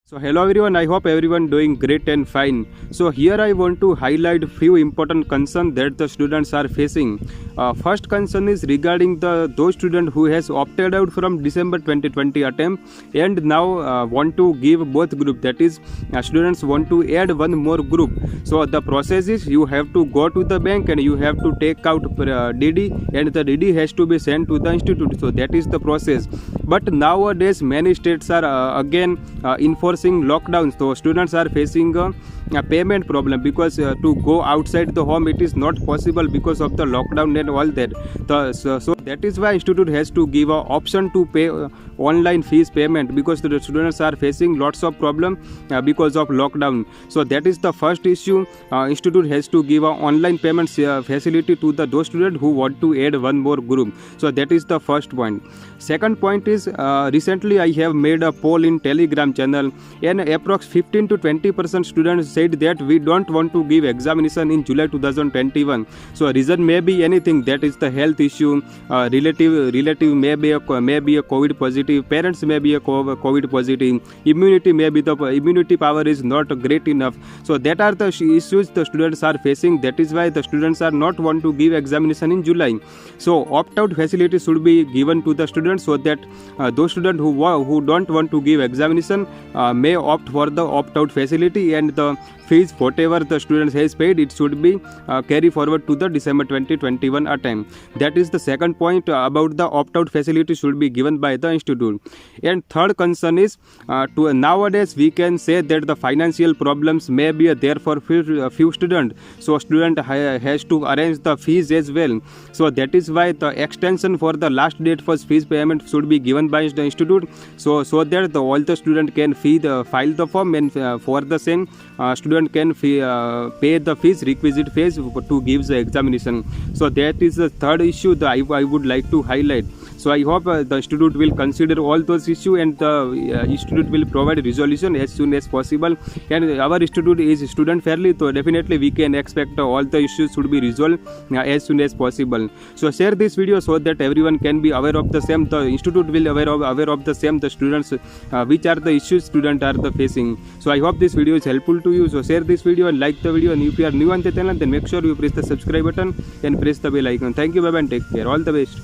So hello everyone, I hope everyone doing great and fine. So here I want to highlight few important concerns that the students are facing. First concern is regarding those students who has opted out from December 2020 attempt and now want to give both group, that is students want to add one more group. So the process is you have to go to the bank and you have to take out DD and the DD has to be sent to the institute. So that is the process. But nowadays many states are again enforcing lockdowns, so students are facing a payment problem because to go outside the home it is not possible because of the lockdown and all that. So that is why institute has to give a option to pay online fees payment because the students are facing lots of problem because of lockdown. So that is the first issue. Institute has to give a online payment facility to those students who want to add one more group. So that is the first point. Second point is recently I have made a poll in Telegram channel and approx 15 to 20% students said that we don't want to give examination in July 2021. So reason may be anything, that is the health issue, relative may be a COVID positive, parents may be a COVID positive, immunity may be the immunity power is not great enough. So that are the issues the students are facing. That is why the students are not want to give examination in July. So opt-out facility should be given to the students so that those students who don't want to give examination may opt for the opt-out facility, and the fees whatever the students has paid it should be carry forward to the December 2021 attempt. That is the second point about the opt-out facility should be given by the institute. And third concern is to nowadays we can say that the financial problems may be there for few students. So student has to arrange the fees as well. So that is why the extension for the last date for fees payment should be given by the institute. So that all the student can file the form, and for the same student can pay the fees, requisite fees to give the examination. So that is the third issue that I would like to highlight. So I hope the institute will consider all those issues and the institute will provide resolution as soon as possible. And our institute is student friendly, so definitely we can expect all the issues should be resolved as soon as possible. So share this video so that everyone can be aware of the same. The institute will aware of the same, the students which are the issues students are facing. So I hope this video is helpful to you. So share this video and like the video, and if you are new on the channel then make sure you press the subscribe button and press the bell icon. Thank you, bye bye, and take care. All the best.